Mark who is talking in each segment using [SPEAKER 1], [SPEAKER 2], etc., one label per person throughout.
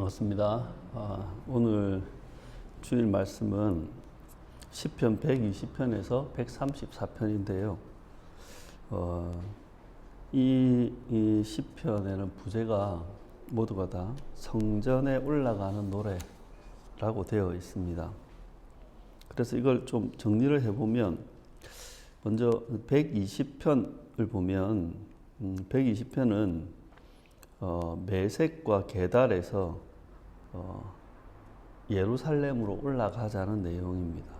[SPEAKER 1] 반갑습니다. 오늘 주일 말씀은 시편 120편에서 134편인데요. 이 시편에는 부제가 모두가 다 성전에 올라가는 노래라고 되어 있습니다. 그래서 이걸 좀 정리를 해보면, 먼저 120편을 보면 120편은 메섹과 게달에서 예루살렘으로 올라가자는 내용입니다.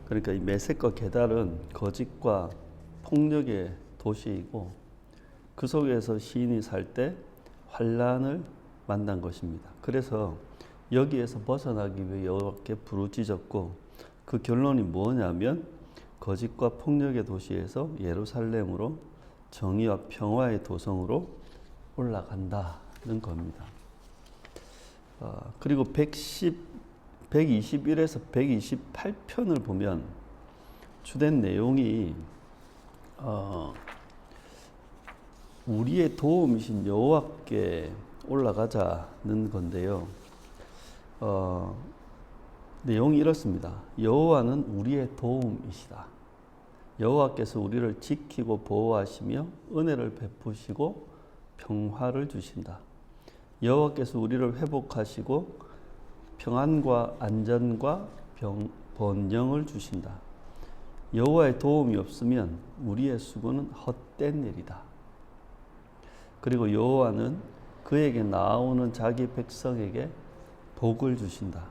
[SPEAKER 1] 그러니까 이 메섹과 게달은 거짓과 폭력의 도시이고, 그 속에서 시인이 살 때 환난을 만난 것입니다. 그래서 여기에서 벗어나기 위해 여호와께 부르짖었고, 그 결론이 뭐냐면 거짓과 폭력의 도시에서 예루살렘으로, 정의와 평화의 도성으로 올라간다는 겁니다. 그리고 121에서 128편을 보면 주된 내용이 우리의 도움이신 여호와께 올라가자는 건데요. 내용이 이렇습니다. 여호와는 우리의 도움이시다. 여호와께서 우리를 지키고 보호하시며 은혜를 베푸시고 평화를 주신다. 여호와께서 우리를 회복하시고 평안과 안전과 번영을 주신다. 여호와의 도움이 없으면 우리의 수고는 헛된 일이다. 그리고 여호와는 그에게 나아오는 자기 백성에게 복을 주신다.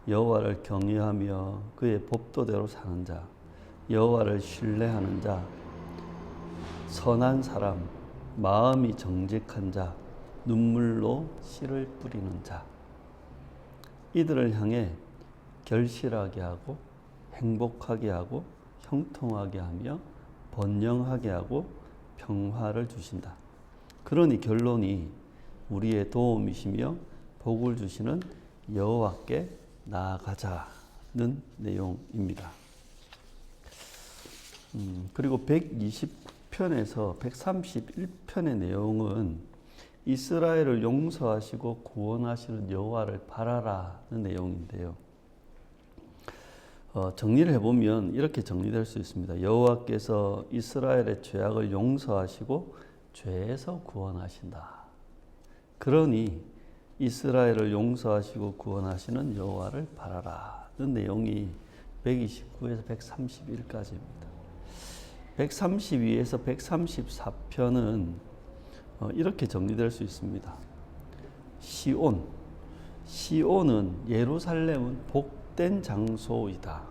[SPEAKER 1] 여호와를 경외하며 그의 법도대로 사는 자, 여호와를 신뢰하는 자, 선한 사람, 마음이 정직한 자, 눈물로 씨를 뿌리는 자, 이들을 향해 결실하게 하고 행복하게 하고 형통하게 하며 번영하게 하고 평화를 주신다. 그러니 결론이 우리의 도움이시며 복을 주시는 여호와께 나아가자는 내용입니다. 그리고 120편에서 131편의 내용은 이스라엘을 용서하시고 구원하시는 여호와를 바라라는 내용인데요. 정리를 해보면 이렇게 정리될 수 있습니다. 여호와께서 이스라엘의 죄악을 용서하시고 죄에서 구원하신다. 그러니 이스라엘을 용서하시고 구원하시는 여호와를 바라라는 내용이 129에서 131까지입니다. 132에서 134편은 이렇게 정리될 수 있습니다. 시온은 예루살렘은 복된 장소이다.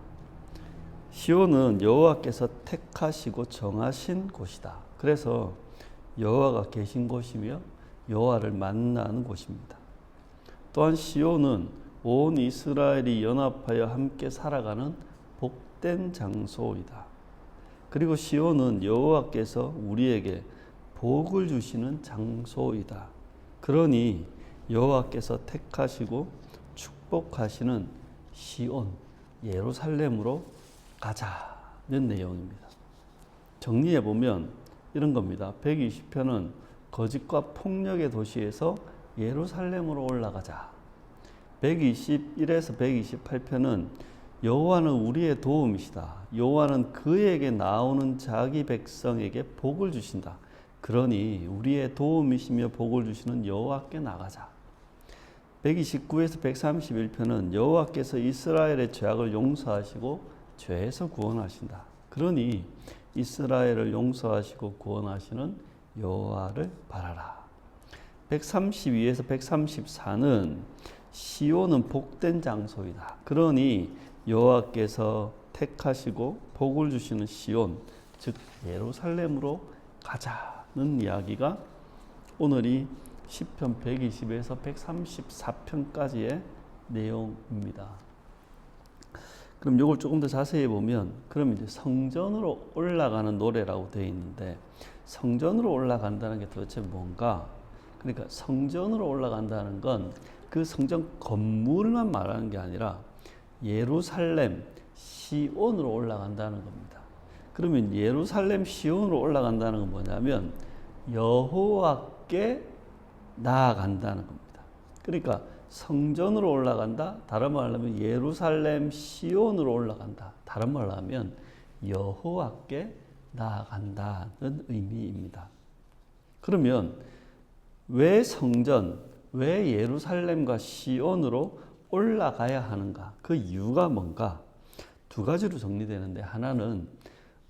[SPEAKER 1] 시온은 여호와께서 택하시고 정하신 곳이다. 그래서 여호와가 계신 곳이며 여호와를 만나는 곳입니다. 또한 시온은 온 이스라엘이 연합하여 함께 살아가는 복된 장소이다. 그리고 시온은 여호와께서 우리에게 복을 주시는 장소이다. 그러니 여호와께서 택하시고 축복하시는 시온, 예루살렘으로 가자는 내용입니다. 정리해 보면 이런 겁니다. 120편은 거짓과 폭력의 도시에서 예루살렘으로 올라가자. 121에서 128편은 여호와는 우리의 도움이시다. 여호와는 그에게 나오는 자기 백성에게 복을 주신다. 그러니 우리의 도움이시며 복을 주시는 여호와께 나가자. 129에서 131편은 여호와께서 이스라엘의 죄악을 용서하시고 죄에서 구원하신다. 그러니 이스라엘을 용서하시고 구원하시는 여호와를 바라라. 132에서 134는 시온은 복된 장소이다. 그러니 여호와께서 택하시고 복을 주시는 시온, 즉 예루살렘으로 가자는 이야기가 오늘이 시편 120에서 134편까지의 내용입니다. 그럼 이걸 조금 더 자세히 보면, 그럼 이제 성전으로 올라가는 노래라고 되어 있는데, 성전으로 올라간다는 게 도대체 뭔가? 그러니까 성전으로 올라간다는 건 그 성전 건물만 말하는 게 아니라 예루살렘 시온으로 올라간다는 겁니다. 그러면 예루살렘 시온으로 올라간다는 건 뭐냐면 여호와께 나아간다는 겁니다. 그러니까 성전으로 올라간다. 다른 말로 하면 예루살렘 시온으로 올라간다. 다른 말로 하면 여호와께 나아간다는 의미입니다. 그러면 왜 성전, 왜 예루살렘과 시온으로 올라가야 하는가? 그 이유가 뭔가? 두 가지로 정리되는데, 하나는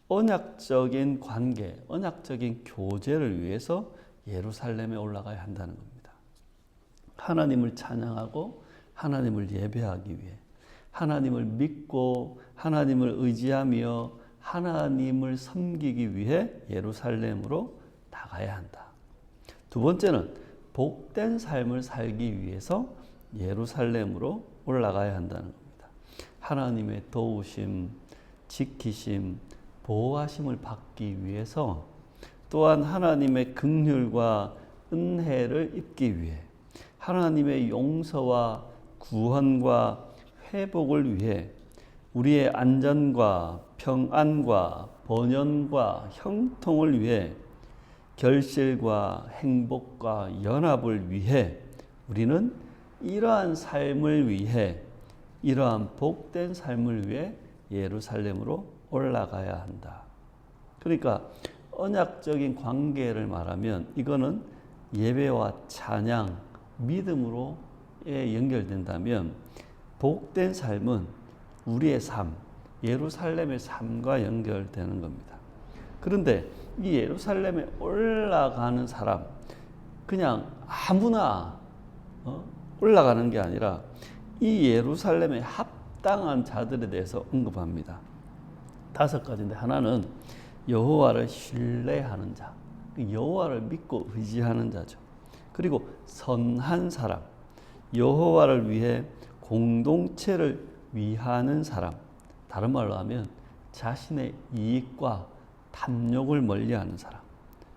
[SPEAKER 1] 언약적인 관계, 언약적인 교제를 위해서 예루살렘에 올라가야 한다는 겁니다. 하나님을 찬양하고 하나님을 예배하기 위해, 하나님을 믿고 하나님을 의지하며 하나님을 섬기기 위해 예루살렘으로 나가야 한다. 두 번째는 복된 삶을 살기 위해서 예루살렘으로 올라가야 한다는 겁니다. 하나님의 도우심, 지키심, 보호하심을 받기 위해서, 또한 하나님의 긍휼과 은혜를 입기 위해, 하나님의 용서와 구원과 회복을 위해, 우리의 안전과 평안과 번영과 형통을 위해, 결실과 행복과 연합을 위해 우리는 이러한 삶을 위해, 이러한 복된 삶을 위해 예루살렘으로 올라가야 한다. 그러니까 언약적인 관계를 말하면 이거는 예배와 찬양, 믿음으로 연결된다면, 복된 삶은 우리의 삶, 예루살렘의 삶과 연결되는 겁니다. 그런데 이 예루살렘에 올라가는 사람, 그냥 아무나 올라가는 게 아니라 이 예루살렘에 합당한 자들에 대해서 언급합니다. 5가지인데, 하나는 여호와를 신뢰하는 자, 여호와를 믿고 의지하는 자죠. 그리고 선한 사람, 여호와를 위해 공동체를 위하는 사람, 다른 말로 하면 자신의 이익과 탐욕을 멀리하는 사람.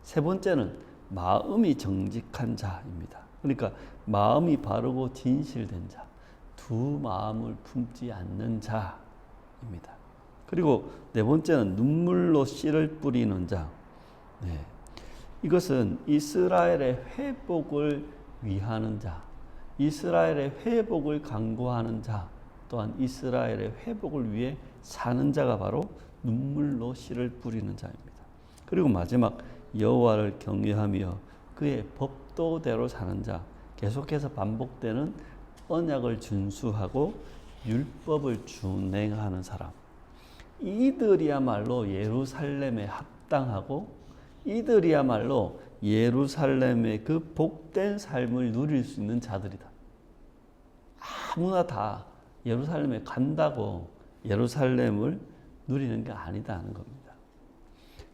[SPEAKER 1] 세 번째는 마음이 정직한 자입니다. 그러니까 마음이 바르고 진실된 자, 두 마음을 품지 않는 자입니다. 그리고 네 번째는 눈물로 씨를 뿌리는 자. 이것은 이스라엘의 회복을 위하는 자, 이스라엘의 회복을 강구하는 자, 또한 이스라엘의 회복을 위해 사는 자가 바로 눈물로 씨를 뿌리는 자입니다. 그리고 마지막, 여호와를 경외하며 그의 법도대로 사는 자, 계속해서 반복되는 언약을 준수하고 율법을 준행하는 사람. 이들이야말로 예루살렘에 합당하고, 이들이야말로 예루살렘의 그 복된 삶을 누릴 수 있는 자들이다. 아무나 다 예루살렘에 간다고 예루살렘을 누리는 게 아니다는 겁니다.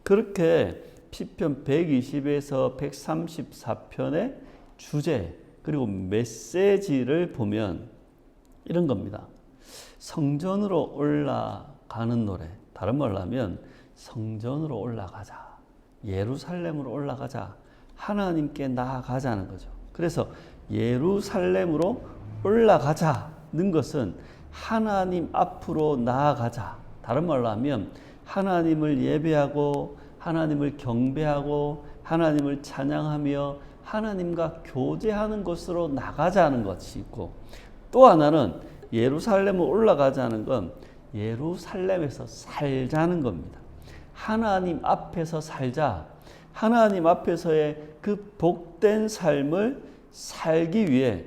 [SPEAKER 1] 그렇게 시편 120에서 134편의 주제, 그리고 메시지를 보면 이런 겁니다. 성전으로 올라가는 노래, 다른 말로 하면 성전으로 올라가자, 예루살렘으로 올라가자, 하나님께 나아가자는 거죠. 그래서 예루살렘으로 올라가자는 것은 하나님 앞으로 나아가자, 다른 말로 하면 하나님을 예배하고 하나님을 경배하고 하나님을 찬양하며 하나님과 교제하는 곳으로 나가자는 것이 있고, 또 하나는 예루살렘으로 올라가자는 건 예루살렘에서 살자는 겁니다. 하나님 앞에서 살자, 하나님 앞에서의 그 복된 삶을 살기 위해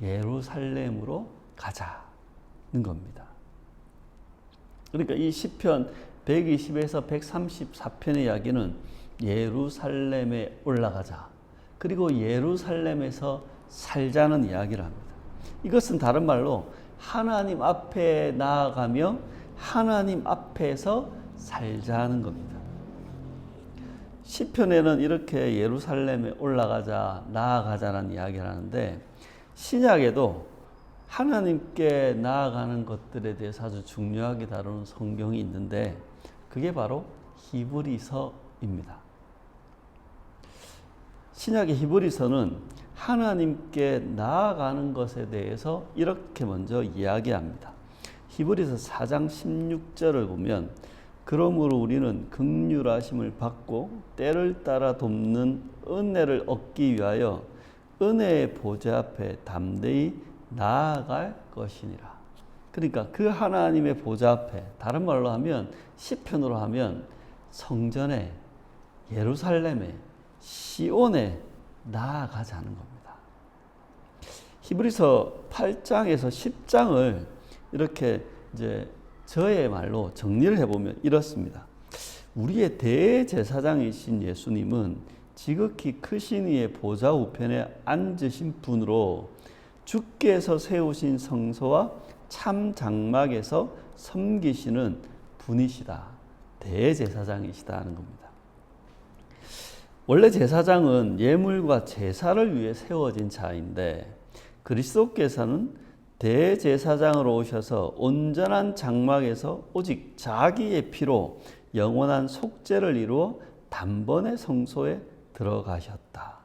[SPEAKER 1] 예루살렘으로 가자는 겁니다. 그러니까 이 시편 120에서 134편의 이야기는 예루살렘에 올라가자, 그리고 예루살렘에서 살자는 이야기를 합니다. 이것은 다른 말로 하나님 앞에 나아가며 하나님 앞에서 살자는 겁니다. 시편에는 이렇게 예루살렘에 올라가자, 나아가자라는 이야기를 하는데, 신약에도 하나님께 나아가는 것들에 대해서 아주 중요하게 다루는 성경이 있는데, 그게 바로 히브리서입니다. 신약의 히브리서는 하나님께 나아가는 것에 대해서 이렇게 먼저 이야기합니다. 히브리서 4장 16절을 보면, 그러므로 우리는 긍휼하심을 받고 때를 따라 돕는 은혜를 얻기 위하여 은혜의 보좌 앞에 담대히 나아갈 것이니라. 그러니까 그 하나님의 보좌 앞에, 다른 말로 하면 시편으로 하면 성전에, 예루살렘에, 시온에 나아가자는 겁니다. 히브리서 8장에서 10장을 이렇게 이제 저의 말로 정리를 해보면 이렇습니다. 우리의 대제사장이신 예수님은 지극히 크신 이의 보좌 우편에 앉으신 분으로 주께서 세우신 성소와 참 장막에서 섬기시는 분이시다. 대제사장이시다 하는 겁니다. 원래 제사장은 예물과 제사를 위해 세워진 자인데 그리스도께서는 대제사장으로 오셔서 온전한 장막에서 오직 자기의 피로 영원한 속죄를 이루어 단번에 성소에 들어가셨다.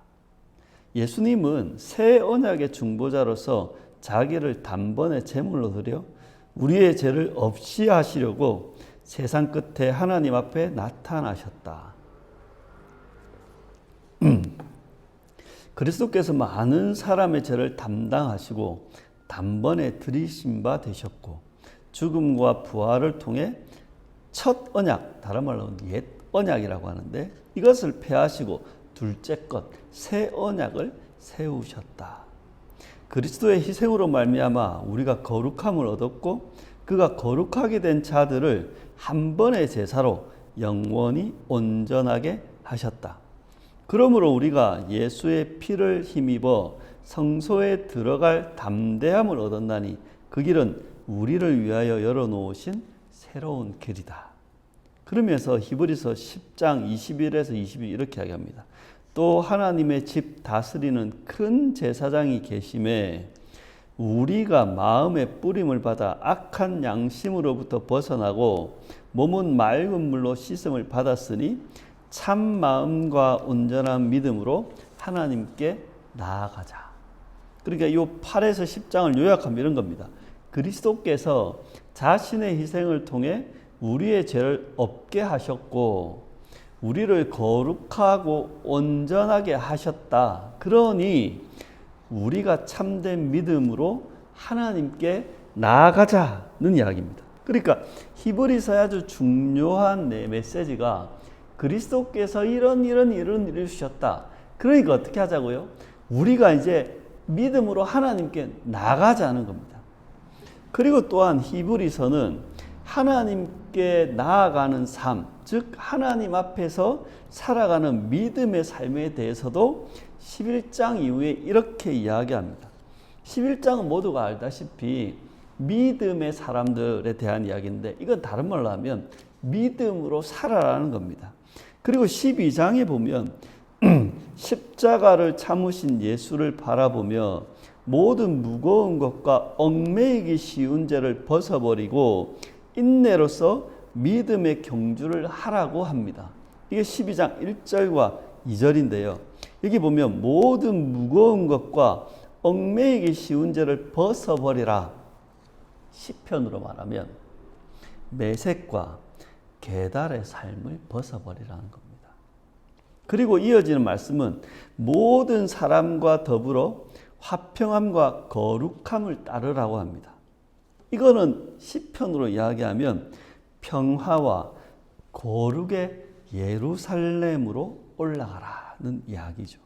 [SPEAKER 1] 예수님은 새 언약의 중보자로서 자기를 단번에 제물로 드려 우리의 죄를 없이 하시려고 세상 끝에 하나님 앞에 나타나셨다. 그리스도께서 많은 사람의 죄를 담당하시고 단번에 들이신 바 되셨고 죽음과 부활을 통해 첫 언약, 다른 말로 옛 언약이라고 하는데 이것을 폐하시고 둘째 것, 새 언약을 세우셨다. 그리스도의 희생으로 말미암아 우리가 거룩함을 얻었고 그가 거룩하게 된 자들을 한 번의 제사로 영원히 온전하게 하셨다. 그러므로 우리가 예수의 피를 힘입어 성소에 들어갈 담대함을 얻었나니 그 길은 우리를 위하여 열어놓으신 새로운 길이다. 그러면서 히브리서 10장 21에서 22 이렇게 이야기합니다. 또 하나님의 집 다스리는 큰 제사장이 계심에 우리가 마음의 뿌림을 받아 악한 양심으로부터 벗어나고 몸은 맑은 물로 씻음을 받았으니 참 마음과 온전한 믿음으로 하나님께 나아가자. 그러니까 이 8에서 10장을 요약하면 이런 겁니다. 그리스도께서 자신의 희생을 통해 우리의 죄를 없게 하셨고 우리를 거룩하고 온전하게 하셨다. 그러니 우리가 참된 믿음으로 하나님께 나아가자는 이야기입니다. 그러니까 히브리서의 아주 중요한 메시지가 그리스도께서 이런 일을 이루셨다. 그러니까 어떻게 하자고요? 우리가 이제 믿음으로 하나님께 나아가자는 겁니다. 그리고 또한 히브리서는 하나님께 나아가는 삶, 즉 하나님 앞에서 살아가는 믿음의 삶에 대해서도 11장 이후에 이렇게 이야기합니다. 11장은 모두가 알다시피 믿음의 사람들에 대한 이야기인데 이건 다른 말로 하면 믿음으로 살아라는 겁니다. 그리고 12장에 보면 십자가를 참으신 예수를 바라보며 모든 무거운 것과 얽매이기 쉬운 죄를 벗어버리고 인내로서 믿음의 경주를 하라고 합니다. 이게 12장 1절과 2절인데요. 여기 보면 모든 무거운 것과 얽매이기 쉬운 죄를 벗어버리라. 시편으로 말하면 매색과 계달의 삶을 벗어버리라는 겁니다. 그리고 이어지는 말씀은 모든 사람과 더불어 화평함과 거룩함을 따르라고 합니다. 이거는 시편으로 이야기하면 평화와 거룩의 예루살렘으로 올라가라는 이야기죠.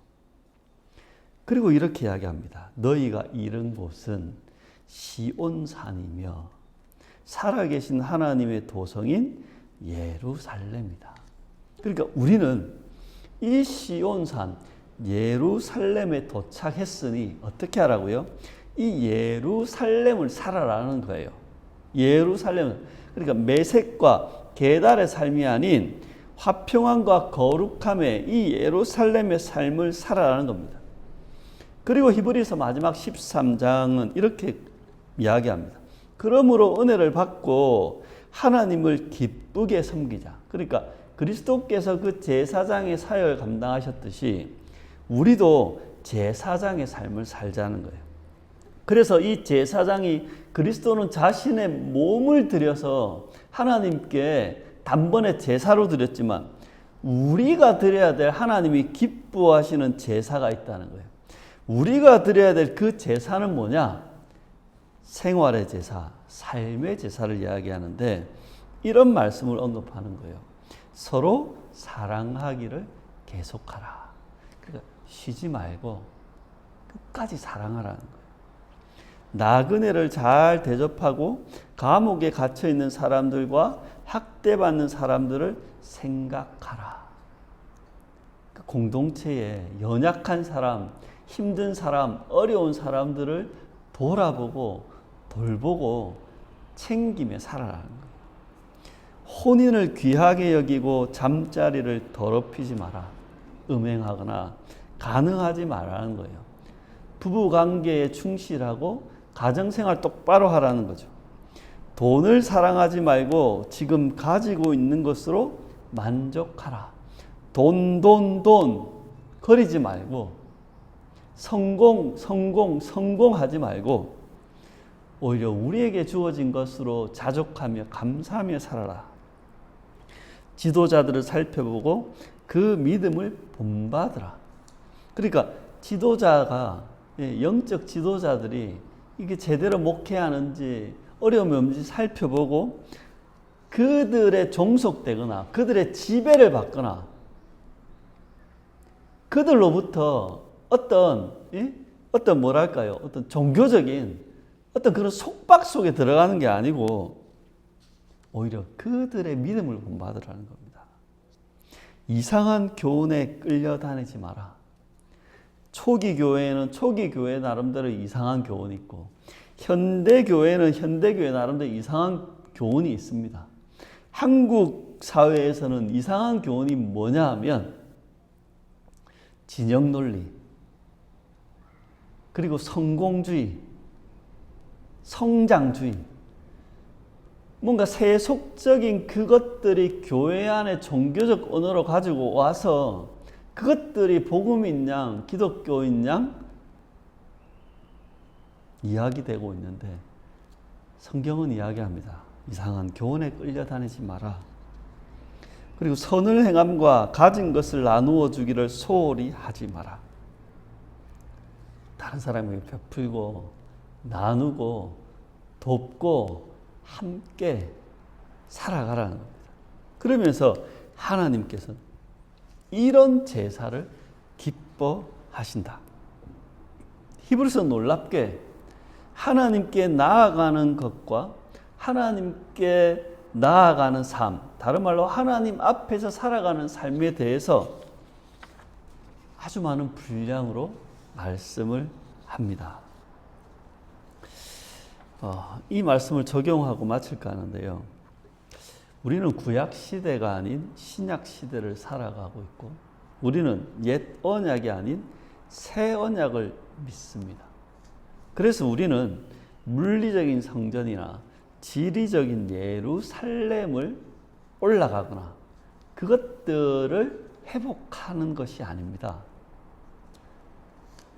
[SPEAKER 1] 그리고 이렇게 이야기합니다. 너희가 이른 곳은 시온산이며 살아계신 하나님의 도성인 예루살렘이다. 그러니까 우리는 이 시온산 예루살렘에 도착했으니 어떻게 하라고요? 이 예루살렘을 살아라는 거예요. 예루살렘, 그러니까 매색과 계달의 삶이 아닌 화평함과 거룩함의 이 예루살렘의 삶을 살아라는 겁니다. 그리고 히브리서 마지막 13장은 이렇게 이야기합니다. 그러므로 은혜를 받고 하나님을 기쁘게 섬기자. 그러니까 그리스도께서 그 제사장의 사역을 감당하셨듯이 우리도 제사장의 삶을 살자는 거예요. 그래서 이 제사장이 그리스도는 자신의 몸을 들여서 하나님께 단번에 제사로 드렸지만 우리가 드려야 될 하나님이 기뻐하시는 제사가 있다는 거예요. 우리가 드려야 될 그 제사는 뭐냐? 생활의 제사, 삶의 제사를 이야기하는데 이런 말씀을 언급하는 거예요. 서로 사랑하기를 계속하라. 그러니까 쉬지 말고 끝까지 사랑하라는 거예요. 나그네를 잘 대접하고 감옥에 갇혀 있는 사람들과 학대받는 사람들을 생각하라. 공동체에 연약한 사람, 힘든 사람, 어려운 사람들을 돌아보고 돌보고 챙기며 살아라는 거예요. 혼인을 귀하게 여기고 잠자리를 더럽히지 마라. 음행하거나 간음하지 말라는 거예요. 부부관계에 충실하고 가정생활 똑바로 하라는 거죠. 돈을 사랑하지 말고 지금 가지고 있는 것으로 만족하라. 돈 거리지 말고 성공하지 말고 오히려 우리에게 주어진 것으로 자족하며 감사하며 살아라. 지도자들을 살펴보고 그 믿음을 본받으라. 그러니까 지도자가, 영적 지도자들이 이게 제대로 목회하는지 어려움이 없는지 살펴보고 그들의 종속되거나 그들의 지배를 받거나 그들로부터 어떤 뭐랄까요? 어떤 종교적인 어떤 그런 속박 속에 들어가는 게 아니고 오히려 그들의 믿음을 본받으라는 겁니다. 이상한 교훈에 끌려다니지 마라. 초기 교회에는 초기 교회 나름대로 이상한 교훈이 있고 현대 교회는 현대 교회 나름대로 이상한 교훈이 있습니다. 한국 사회에서는 이상한 교훈이 뭐냐 하면 진영 논리, 그리고 성공주의, 성장주의, 뭔가 세속적인 그것들이 교회 안에 종교적 언어로 가지고 와서 그것들이 복음인 양, 기독교인 양 이야기되고 있는데 성경은 이야기합니다. 이상한 교훈에 끌려다니지 마라. 그리고 선을 행함과 가진 것을 나누어 주기를 소홀히 하지 마라. 다른 사람에게 베풀고 나누고 돕고 함께 살아가라는 겁니다. 그러면서 하나님께서는 이런 제사를 기뻐하신다. 히브리서 놀랍게 하나님께 나아가는 것과 하나님께 나아가는 삶, 다른 말로 하나님 앞에서 살아가는 삶에 대해서 아주 많은 분량으로 말씀을 합니다. 이 말씀을 적용하고 마칠까 하는데요. 우리는 구약 시대가 아닌 신약 시대를 살아가고 있고 우리는 옛 언약이 아닌 새 언약을 믿습니다. 그래서 우리는 물리적인 성전이나 지리적인 예루살렘을 올라가거나 그것들을 회복하는 것이 아닙니다.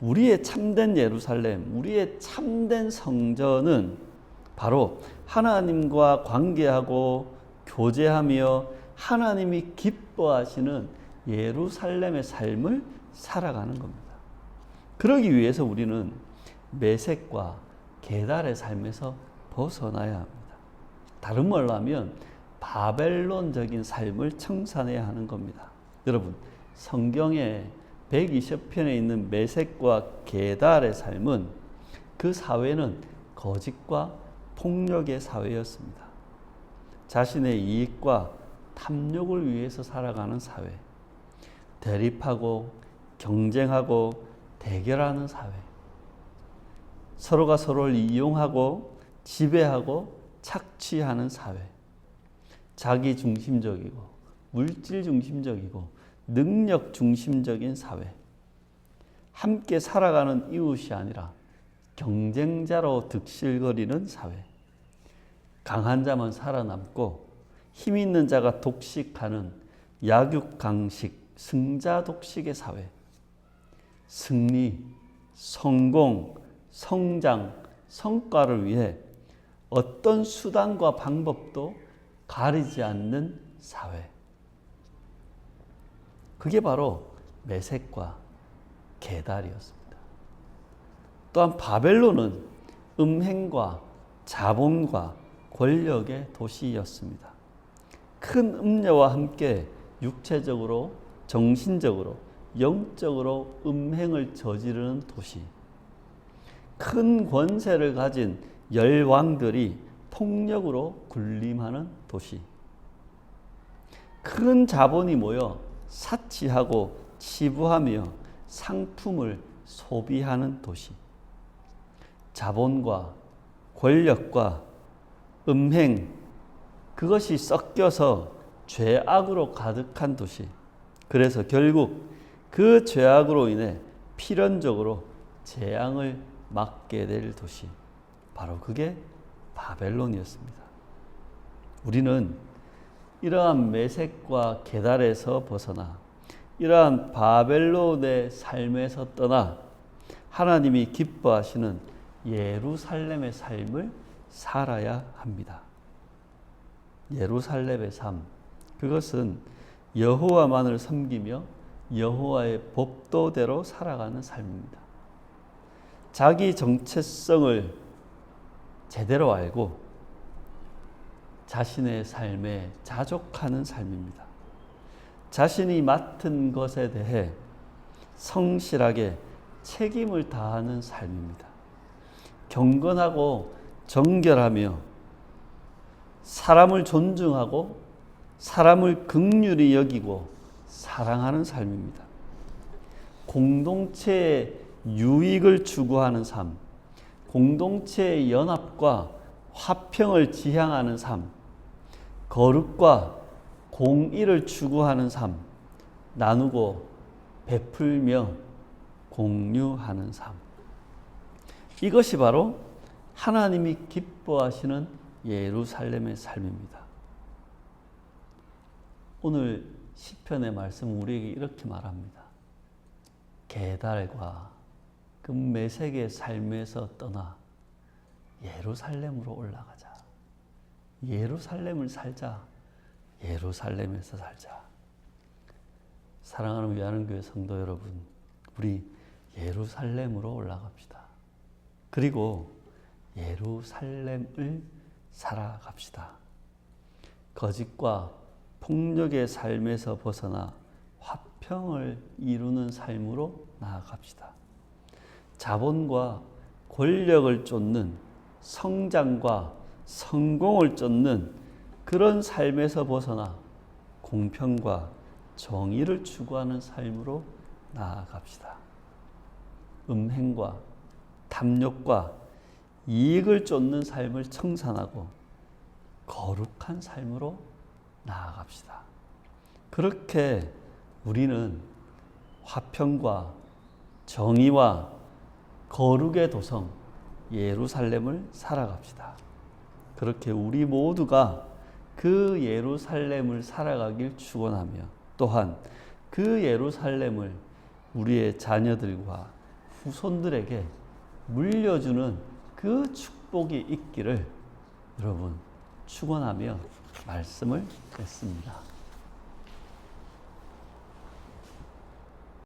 [SPEAKER 1] 우리의 참된 예루살렘, 우리의 참된 성전은 바로 하나님과 관계하고 교제하며 하나님이 기뻐하시는 예루살렘의 삶을 살아가는 겁니다. 그러기 위해서 우리는 메섹과 게달의 삶에서 벗어나야 합니다. 다른 말로 하면 바벨론적인 삶을 청산해야 하는 겁니다. 여러분, 성경에 120편에 있는 메섹과 게달의 삶은 그 사회는 거짓과 폭력의 사회였습니다. 자신의 이익과 탐욕을 위해서 살아가는 사회, 대립하고 경쟁하고 대결하는 사회, 서로가 서로를 이용하고 지배하고 착취하는 사회, 자기 중심적이고 물질 중심적이고 능력 중심적인 사회, 함께 살아가는 이웃이 아니라 경쟁자로 득실거리는 사회, 강한 자만 살아남고 힘 있는 자가 독식하는 약육강식, 승자독식의 사회, 승리, 성공, 성장, 성과를 위해 어떤 수단과 방법도 가리지 않는 사회. 그게 바로 메섹과 게달이었습니다. 또한 바벨론은 음행과 자본과 권력의 도시였습니다. 큰 음녀와 함께 육체적으로, 정신적으로, 영적으로 음행을 저지르는 도시. 큰 권세를 가진 열왕들이 폭력으로 군림하는 도시. 큰 자본이 모여 사치하고 치부하며 상품을 소비하는 도시. 자본과 권력과 음행, 그것이 섞여서 죄악으로 가득한 도시. 그래서 결국 그 죄악으로 인해 필연적으로 재앙을 맞게 될 도시. 바로 그게 바벨론이었습니다. 우리는 이러한 매색과 계달에서 벗어나 이러한 바벨론의 삶에서 떠나 하나님이 기뻐하시는 예루살렘의 삶을 살아야 합니다. 예루살렘의 삶, 그것은 여호와만을 섬기며 여호와의 법도대로 살아가는 삶입니다. 자기 정체성을 제대로 알고 자신의 삶에 자족하는 삶입니다. 자신이 맡은 것에 대해 성실하게 책임을 다하는 삶입니다. 경건하고 정결하며 사람을 존중하고 사람을 긍휼히 여기고 사랑하는 삶입니다. 공동체의 유익을 추구하는 삶, 공동체의 연합과 화평을 지향하는 삶, 거룩과 공의를 추구하는 삶, 나누고 베풀며 공유하는 삶. 이것이 바로 하나님이 기뻐하시는 예루살렘의 삶입니다. 오늘 시편의 말씀은 우리에게 이렇게 말합니다. 계달과 그 매색의 삶에서 떠나 예루살렘으로 올라가자. 예루살렘을 살자. 예루살렘에서 살자. 사랑하는 위안은 교회 성도 여러분, 우리 예루살렘으로 올라갑시다. 그리고 예루살렘을 살아갑시다. 거짓과 폭력의 삶에서 벗어나 화평을 이루는 삶으로 나아갑시다. 자본과 권력을 쫓는 성장과 성공을 쫓는 그런 삶에서 벗어나 공평과 정의를 추구하는 삶으로 나아갑시다. 음행과 탐욕과 이익을 쫓는 삶을 청산하고 거룩한 삶으로 나아갑시다. 그렇게 우리는 화평과 정의와 거룩의 도성 예루살렘을 살아갑시다. 그렇게 우리 모두가 그 예루살렘을 살아가길 축원하며 또한 그 예루살렘을 우리의 자녀들과 후손들에게 물려주는 그 축복이 있기를 여러분 축원하며 말씀을 맺습니다.